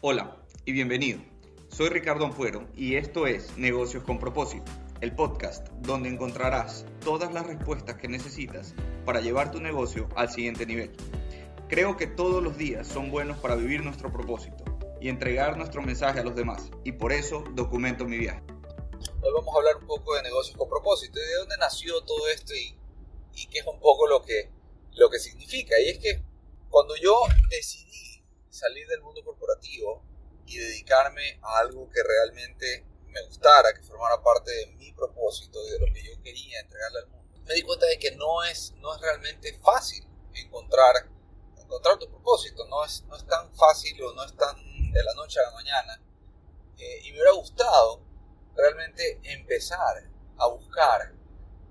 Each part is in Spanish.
Hola y bienvenido. Soy Ricardo Ampuero y esto es Negocios con Propósito, el podcast donde encontrarás todas las respuestas que necesitas para llevar tu negocio al siguiente nivel. Creo que todos los días son buenos para vivir nuestro propósito y entregar nuestro mensaje a los demás, y por eso documento mi viaje. Hoy vamos a hablar un poco de negocios con propósito y de dónde nació todo esto y qué es un poco lo que significa. Y es que cuando yo decidí salir del mundo corporativo y dedicarme a algo que realmente me gustara, que formara parte de mi propósito y de lo que yo quería entregarle al mundo, me di cuenta de que no es realmente fácil encontrar tu propósito. No es tan fácil o no es tan de la noche a la mañana. Y me hubiera gustado realmente empezar a buscar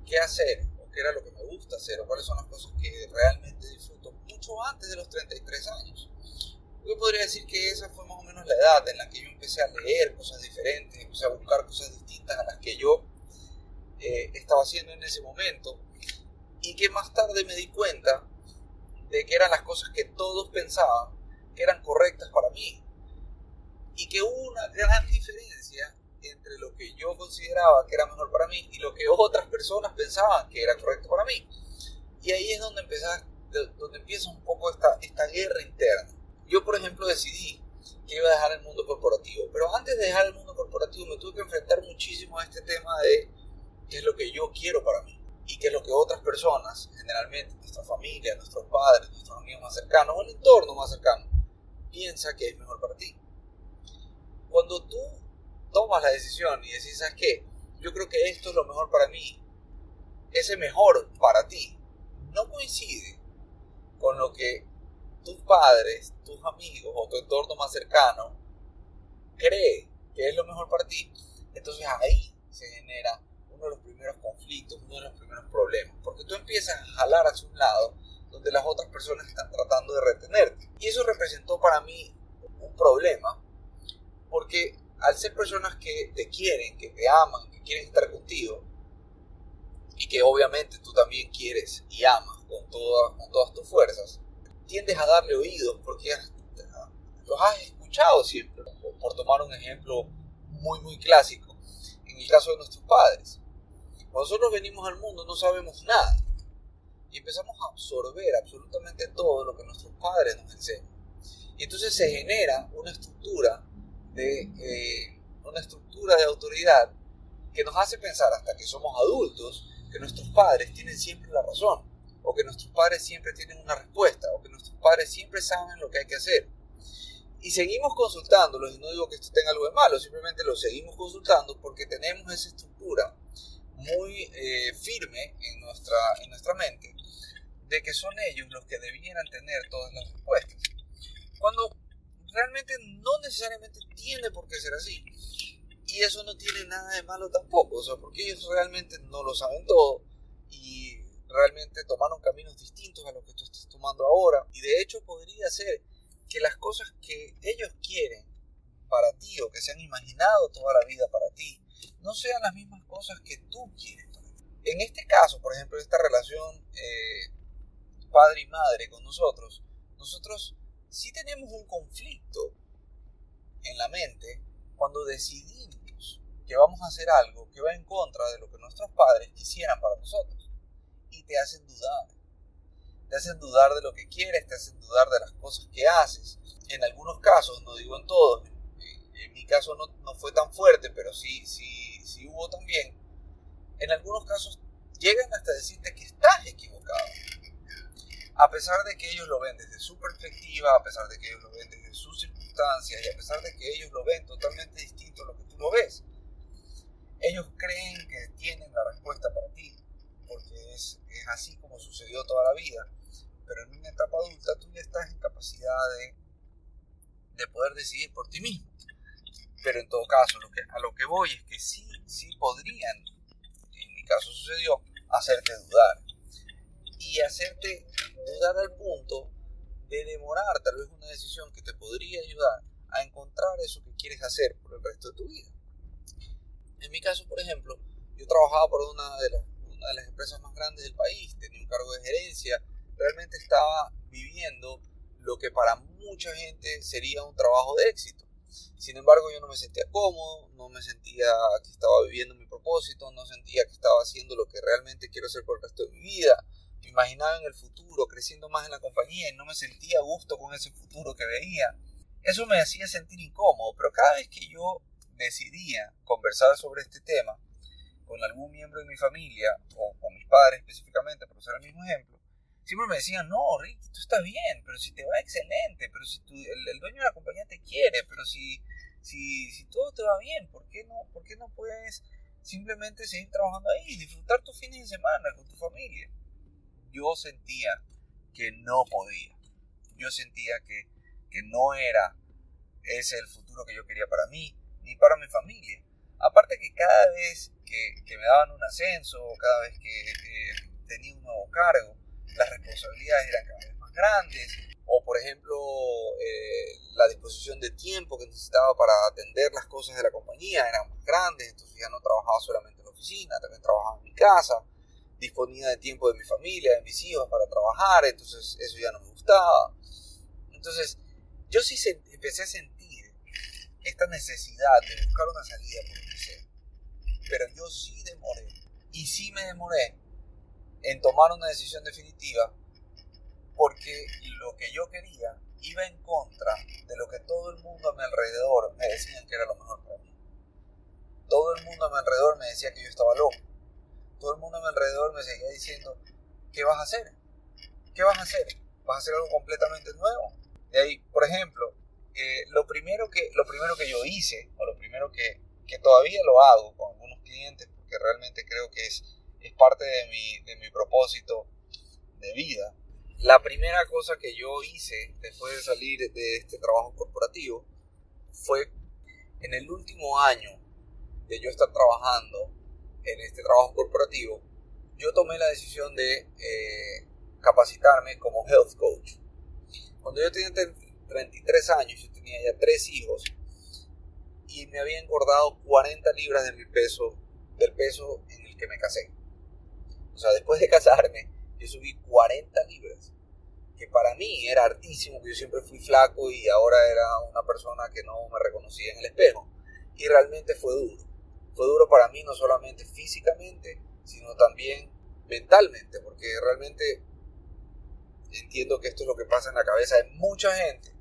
qué hacer, o qué era lo que me gusta hacer, o cuáles son las cosas que realmente disfruto mucho antes de los 33 años. Yo podría decir que esa fue más o menos la edad en la que yo empecé a leer cosas diferentes, empecé a buscar cosas distintas a las que yo estaba haciendo en ese momento, y que más tarde me di cuenta de que eran las cosas que todos pensaban que eran correctas para mí, y que hubo una gran diferencia entre lo que yo consideraba que era mejor para mí y lo que otras personas pensaban que era correcto para mí. Y ahí es donde empieza un poco esta guerra interna. Yo, por ejemplo, decidí que iba a dejar el mundo corporativo, pero antes de dejar el mundo corporativo me tuve que enfrentar muchísimo a este tema de qué es lo que yo quiero para mí y qué es lo que otras personas, generalmente nuestra familia, nuestros padres, nuestros amigos más cercanos o el entorno más cercano, piensa que es mejor para ti. Cuando tú tomas la decisión y decís, ¿sabes qué? Yo creo que esto es lo mejor para mí, ese mejor para ti no coincide con lo que tus padres, tus amigos o tu entorno más cercano cree que es lo mejor para ti. Entonces ahí se genera uno de los primeros conflictos, uno de los primeros problemas, porque tú empiezas a jalar hacia un lado donde las otras personas están tratando de retenerte. Y eso representó para mí un problema, porque al ser personas que te quieren, que te aman, que quieren estar contigo, y que obviamente tú también quieres y amas con todas tus fuerzas, tiendes a darle oídos porque los has escuchado siempre. Por tomar un ejemplo muy clásico, en el caso de nuestros padres. Cuando nosotros venimos al mundo no sabemos nada y empezamos a absorber absolutamente todo lo que nuestros padres nos enseñan. Y entonces se genera una estructura de autoridad que nos hace pensar hasta que somos adultos que nuestros padres tienen siempre la razón, o que nuestros padres siempre tienen una respuesta, o que nuestros padres siempre saben lo que hay que hacer. Y seguimos consultándolos, y no digo que esto tenga algo de malo, simplemente los seguimos consultando porque tenemos esa estructura muy firme en nuestra mente de que son ellos los que debieran tener todas las respuestas. Cuando realmente no necesariamente tiene por qué ser así. Y eso no tiene nada de malo tampoco, o sea, porque ellos realmente no lo saben todo y realmente tomaron caminos distintos a los que tú estás tomando ahora. Y de hecho podría ser que las cosas que ellos quieren para ti o que se han imaginado toda la vida para ti no sean las mismas cosas que tú quieres para ti. En este caso, por ejemplo, esta relación padre y madre con nosotros sí tenemos un conflicto en la mente cuando decidimos que vamos a hacer algo que va en contra de lo que nuestros padres quisieran para nosotros, y te hacen dudar de lo que quieres, te hacen dudar de las cosas que haces. En algunos casos, no digo en todos, en mi caso no fue tan fuerte, pero sí hubo también. En algunos casos llegan hasta decirte que estás equivocado, a pesar de que ellos lo ven desde su perspectiva, a pesar de que ellos lo ven desde sus circunstancias y a pesar de que ellos lo ven totalmente distinto a lo que tú lo ves. Ellos creen que tienen la respuesta para ti, porque es así como sucedió toda la vida, pero en una etapa adulta tú ya estás en capacidad de poder decidir por ti mismo. Pero en todo caso, a lo que voy es que sí podrían, en mi caso sucedió, hacerte dudar. Y hacerte dudar al punto de demorar tal vez una decisión que te podría ayudar a encontrar eso que quieres hacer por el resto de tu vida. En mi caso, por ejemplo, yo trabajaba por una de las empresas más grandes del país, tenía un cargo de gerencia, realmente estaba viviendo lo que para mucha gente sería un trabajo de éxito. Sin embargo, yo no me sentía cómodo, no me sentía que estaba viviendo mi propósito, no sentía que estaba haciendo lo que realmente quiero hacer por el resto de mi vida. Me imaginaba en el futuro, creciendo más en la compañía, y no me sentía a gusto con ese futuro que veía. Eso me hacía sentir incómodo, pero cada vez que yo decidía conversar sobre este tema con algún miembro de mi familia, o con mis padres específicamente, por usar el mismo ejemplo, siempre me decían, no, Ricky, tú estás bien, pero si te va excelente, pero si el dueño de la compañía te quiere, pero si todo te va bien, ¿por qué no puedes simplemente seguir trabajando ahí y disfrutar tus fines de semana con tu familia? Yo sentía que no podía. Yo sentía que no era ese el futuro que yo quería para mí, ni para mi familia. Aparte que cada vez que me daban un ascenso, cada vez que tenía un nuevo cargo, las responsabilidades eran cada vez más grandes, o por ejemplo la disposición de tiempo que necesitaba para atender las cosas de la compañía eran más grandes, entonces ya no trabajaba solamente en la oficina, también trabajaba en mi casa, disponía de tiempo de mi familia, de mis hijos para trabajar, entonces eso ya no me gustaba. Entonces yo sí empecé a sentir esta necesidad de buscar una salida por lo que sea, pero yo sí demoré, y sí me demoré en tomar una decisión definitiva, porque lo que yo quería iba en contra de lo que todo el mundo a mi alrededor me decían que era lo mejor para mí. Todo el mundo a mi alrededor me decía que yo estaba loco. Todo el mundo a mi alrededor me seguía diciendo, ¿qué vas a hacer? ¿Qué vas a hacer? ¿Vas a hacer algo completamente nuevo? De ahí, por ejemplo, lo primero que yo hice, o lo primero que todavía lo hago con algunos clientes, porque realmente creo que es parte de mi propósito de vida. La primera cosa que yo hice después de salir de este trabajo corporativo fue, en el último año de yo estar trabajando en este trabajo corporativo, yo tomé la decisión de capacitarme como health coach. Cuando yo tenía 33 años, yo tenía ya 3 hijos y me había engordado 40 libras del peso en el que me casé. O sea, después de casarme, yo subí 40 libras, que para mí era hartísimo, que yo siempre fui flaco y ahora era una persona que no me reconocía en el espejo. Y realmente fue duro. Fue duro para mí, no solamente físicamente, sino también mentalmente, porque realmente entiendo que esto es lo que pasa en la cabeza de mucha gente.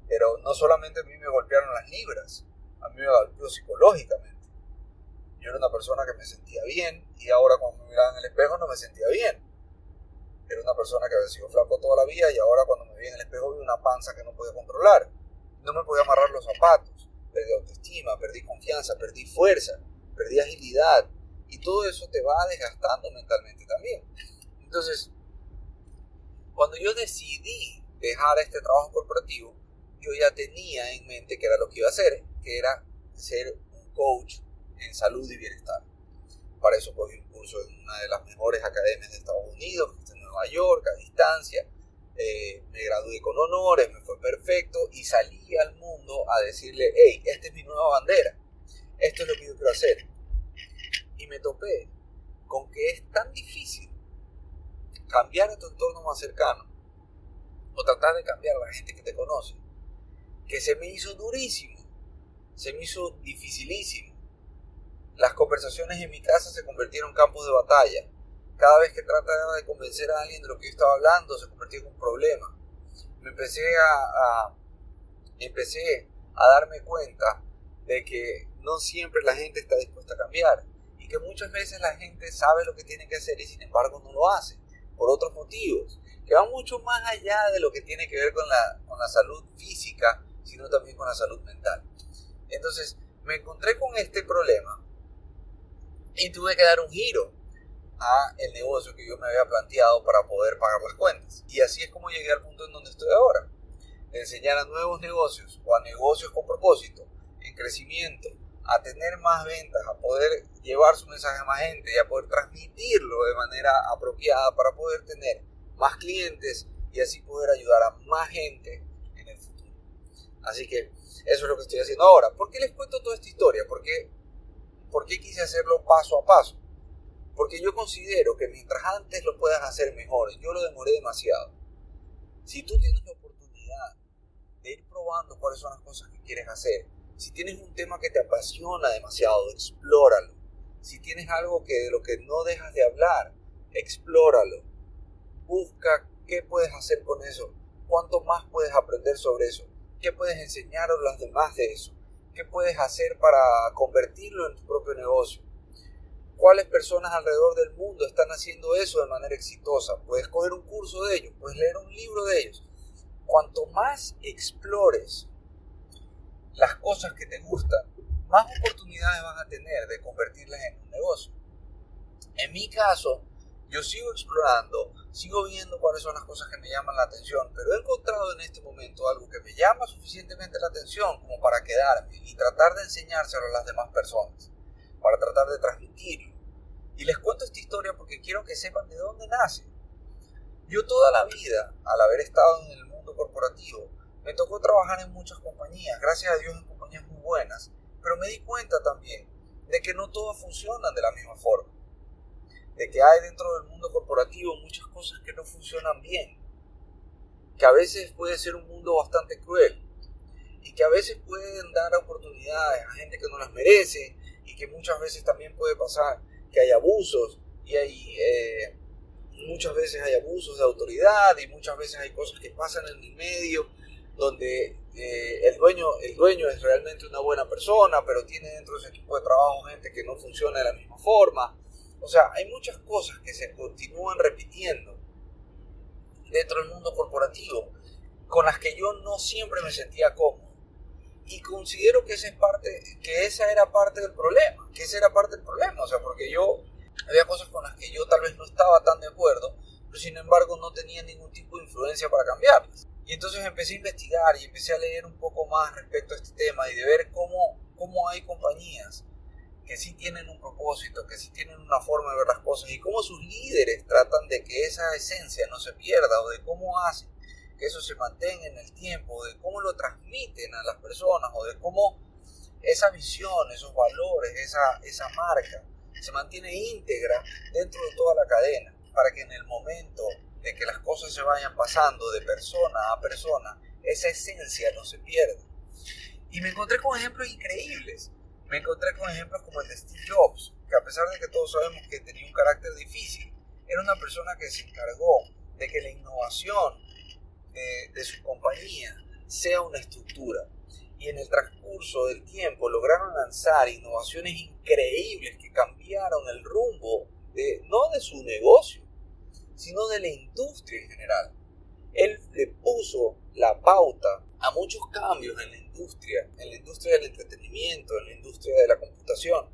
Pero no solamente a mí me golpearon las libras, a mí me golpeó psicológicamente. Yo era una persona que me sentía bien y ahora cuando me miraba en el espejo no me sentía bien. Era una persona que había sido flaco toda la vida y ahora cuando me vi en el espejo vi una panza que no podía controlar. No me podía amarrar los zapatos, perdí autoestima, perdí confianza, perdí fuerza, perdí agilidad y todo eso te va desgastando mentalmente también. Entonces, cuando yo decidí dejar este trabajo corporativo, yo ya tenía en mente que era lo que iba a hacer, que era ser un coach en salud y bienestar. Para eso cogí un curso en una de las mejores academias de Estados Unidos, que está en Nueva York, a distancia. Me gradué con honores, me fue perfecto y salí al mundo a decirle, hey, esta es mi nueva bandera, esto es lo que yo quiero hacer. Y me topé con que es tan difícil cambiar a tu entorno más cercano o tratar de cambiar a la gente que te conoce, que se me hizo durísimo, se me hizo dificilísimo. Las conversaciones en mi casa se convirtieron en campos de batalla. Cada vez que trataba de convencer a alguien de lo que yo estaba hablando, se convertía en un problema. Empecé a darme cuenta de que no siempre la gente está dispuesta a cambiar y que muchas veces la gente sabe lo que tiene que hacer y sin embargo no lo hace por otros motivos que van mucho más allá de lo que tiene que ver con la salud física, sino también con la salud mental. Entonces me encontré con este problema y tuve que dar un giro a el negocio que yo me había planteado para poder pagar las cuentas. Y así es como llegué al punto en donde estoy ahora. De enseñar a nuevos negocios o a negocios con propósito, en crecimiento, a tener más ventas, a poder llevar su mensaje a más gente y a poder transmitirlo de manera apropiada para poder tener más clientes y así poder ayudar a más gente en el futuro. Así que eso es lo que estoy haciendo ahora. ¿Por qué les cuento toda esta historia? ¿Por qué quise hacerlo paso a paso? Porque yo considero que mientras antes lo puedas hacer mejor, yo lo demoré demasiado. Si tú tienes la oportunidad de ir probando cuáles son las cosas que quieres hacer, si tienes un tema que te apasiona demasiado, explóralo. Si tienes algo de lo que no dejas de hablar, explóralo. Busca qué puedes hacer con eso, cuánto más puedes aprender sobre eso, qué puedes enseñar a los demás de eso, qué puedes hacer para convertirlo en tu propio negocio. ¿Cuáles personas alrededor del mundo están haciendo eso de manera exitosa? Puedes coger un curso de ellos, puedes leer un libro de ellos. Cuanto más explores las cosas que te gustan, más oportunidades vas a tener de convertirlas en un negocio. En mi caso, yo sigo explorando, sigo viendo cuáles son las cosas que me llaman la atención, pero he encontrado en este momento algo que me llama suficientemente la atención como para quedarme y tratar de enseñárselo a las demás personas, para tratar de transmitirlo. Y les cuento esta historia porque quiero que sepan de dónde nace. Yo toda la vida, al haber estado en el mundo corporativo, me tocó trabajar en muchas compañías, gracias a Dios en compañías muy buenas, pero me di cuenta también de que no todas funcionan de la misma forma, de que hay dentro del mundo corporativo muchas cosas que no funcionan bien, que a veces puede ser un mundo bastante cruel y que a veces pueden dar oportunidades a gente que no las merece y que muchas veces también puede pasar que hay abusos y muchas veces hay abusos de autoridad y muchas veces hay cosas que pasan en el medio donde el dueño es realmente una buena persona, pero tiene dentro de su equipo de trabajo gente que no funciona de la misma forma. O sea, hay muchas cosas que se continúan repitiendo dentro del mundo corporativo con las que yo no siempre me sentía cómodo. Y considero que esa era parte del problema, o sea, porque había cosas con las que yo tal vez no estaba tan de acuerdo, pero sin embargo no tenía ningún tipo de influencia para cambiarlas. Y entonces empecé a investigar y empecé a leer un poco más respecto a este tema y de ver cómo hay compañías que sí tienen un propósito, que sí tienen una forma de ver las cosas y cómo sus líderes tratan de que esa esencia no se pierda o de cómo hacen que eso se mantenga en el tiempo, o de cómo lo transmiten a las personas o de cómo esa visión, esos valores, esa marca se mantiene íntegra dentro de toda la cadena para que en el momento de que las cosas se vayan pasando de persona a persona, esa esencia no se pierda. Y me encontré con ejemplos increíbles. Me encontré con ejemplos como el de Steve Jobs, que a pesar de que todos sabemos que tenía un carácter difícil, era una persona que se encargó de que la innovación de su compañía sea una estructura. Y en el transcurso del tiempo lograron lanzar innovaciones increíbles que cambiaron el rumbo no de su negocio, sino de la industria en general. Él le puso la pauta a muchos cambios en la industria del entretenimiento, en la industria de la computación,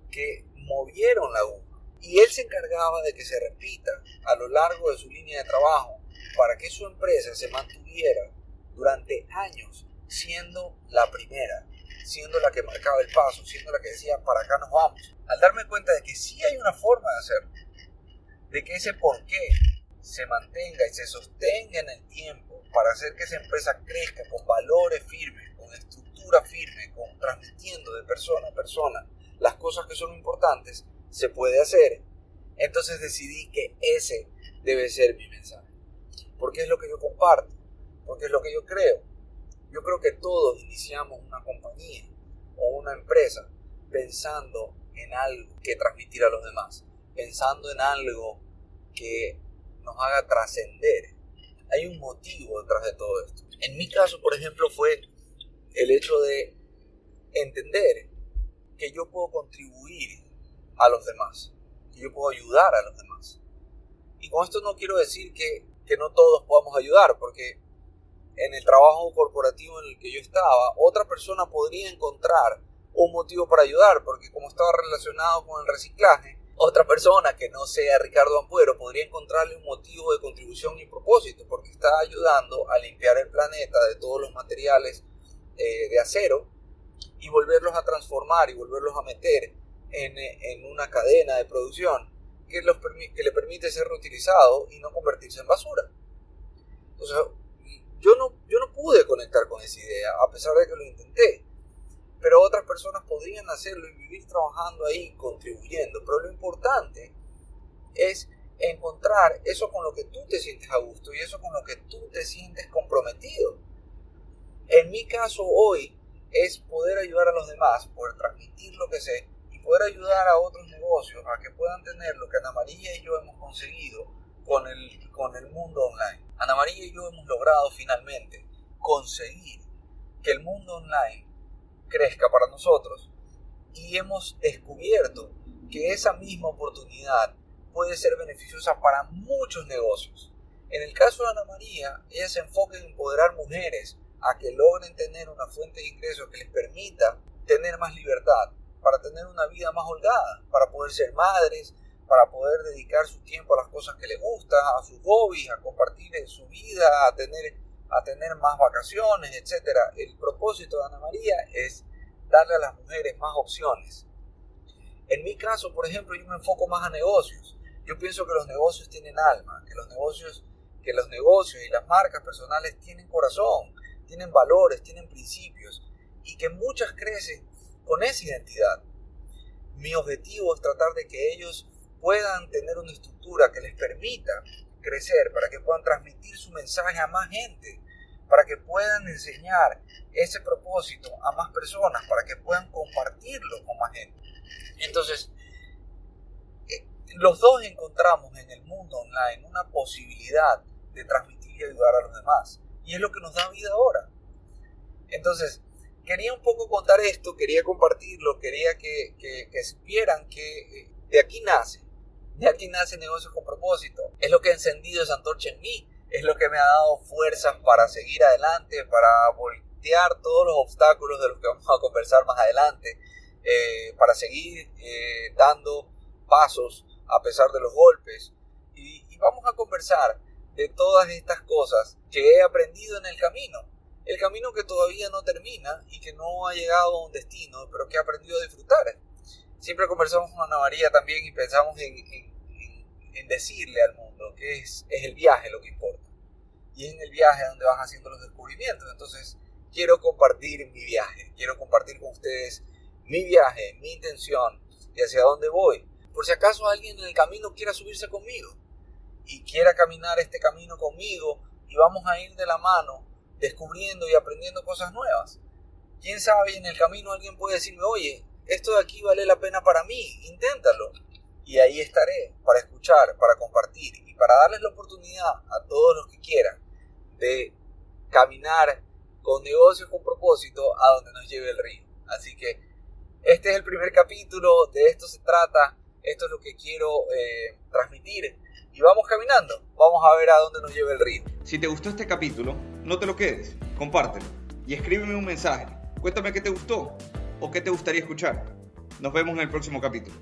que movieron la aguja. Y él se encargaba de que se repita a lo largo de su línea de trabajo para que su empresa se mantuviera durante años siendo la primera, siendo la que marcaba el paso, siendo la que decía para acá nos vamos. Al darme cuenta de que sí hay una forma de hacerlo, de que ese porqué se mantenga y se sostenga en el tiempo para hacer que esa empresa crezca con valores firmes, con estructura firme, transmitiendo de persona a persona las cosas que son importantes, se puede hacer. Entonces decidí que ese debe ser mi mensaje, porque es lo que yo comparto, porque es lo que yo creo. Yo creo que todos iniciamos una compañía o una empresa pensando en algo que transmitir a los demás, pensando en algo que nos haga trascender. Hay un motivo detrás de todo esto. En mi caso, por ejemplo, fue el hecho de entender que yo puedo contribuir a los demás, que yo puedo ayudar a los demás. Y con esto no quiero decir que no todos podamos ayudar, porque en el trabajo corporativo en el que yo estaba, otra persona podría encontrar un motivo para ayudar, porque como estaba relacionado con el reciclaje, otra persona que no sea Ricardo Ampuero podría encontrarle un motivo de contribución y propósito, porque está ayudando a limpiar el planeta de todos los materiales de acero y volverlos a transformar y volverlos a meter en una cadena de producción que le permite ser reutilizado y no convertirse en basura. Entonces, yo no pude conectar con esa idea, a pesar de que lo intenté. Pero otras personas podrían hacerlo y vivir trabajando ahí, contribuyendo. Pero lo importante es encontrar eso con lo que tú te sientes a gusto y eso con lo que tú te sientes comprometido. En mi caso hoy es poder ayudar a los demás, poder transmitir lo que sé y poder ayudar a otros negocios a que puedan tener lo que Ana María y yo hemos conseguido con el mundo online. Ana María y yo hemos logrado finalmente conseguir que el mundo online crezca para nosotros y hemos descubierto que esa misma oportunidad puede ser beneficiosa para muchos negocios. En el caso de Ana María, ella se enfoca en empoderar mujeres a que logren tener una fuente de ingresos que les permita tener más libertad, para tener una vida más holgada, para poder ser madres, para poder dedicar su tiempo a las cosas que les gustan, a sus hobbies, a compartir en su vida, a tener más vacaciones, etc. El propósito de Ana María es darle a las mujeres más opciones. En mi caso, por ejemplo, yo me enfoco más a negocios. Yo pienso que los negocios tienen alma, que los negocios y las marcas personales tienen corazón, tienen valores, tienen principios y que muchas crecen con esa identidad. Mi objetivo es tratar de que ellos puedan tener una estructura que les permita crecer, para que puedan transmitir su mensaje a más gente, para que puedan enseñar ese propósito a más personas, para que puedan compartirlo con más gente. Entonces, los dos encontramos en el mundo online una posibilidad de transmitir y ayudar a los demás. Y es lo que nos da vida ahora. Entonces, quería un poco contar esto, quería compartirlo, quería que supieran que de aquí nace Negocios con Propósito. Es lo que ha encendido esa antorcha en mí, es lo que me ha dado fuerzas para seguir adelante, para voltear todos los obstáculos de los que vamos a conversar más adelante, para seguir dando pasos a pesar de los golpes. Y vamos a conversar de todas estas cosas que he aprendido en el camino que todavía no termina y que no ha llegado a un destino, pero que he aprendido a disfrutar. Siempre conversamos con Ana María también y pensamos en decirle al mundo que es el viaje lo que importa. Y es en el viaje donde vas haciendo los descubrimientos. Entonces quiero compartir mi viaje, quiero compartir con ustedes mi viaje, mi intención y hacia dónde voy. Por si acaso alguien en el camino quiera subirse conmigo y quiera caminar este camino conmigo y vamos a ir de la mano descubriendo y aprendiendo cosas nuevas. Quién sabe, en el camino alguien puede decirme, oye, esto de aquí vale la pena para mí, inténtalo. Y ahí estaré para escuchar, para compartir y para darles la oportunidad a todos los que quieran de caminar con negocios con propósito a donde nos lleve el río. Así que este es el primer capítulo, de esto se trata, esto es lo que quiero transmitir y vamos caminando, vamos a ver a dónde nos lleva el río. Si te gustó este capítulo, no te lo quedes, compártelo y escríbeme un mensaje. Cuéntame qué te gustó o qué te gustaría escuchar. Nos vemos en el próximo capítulo.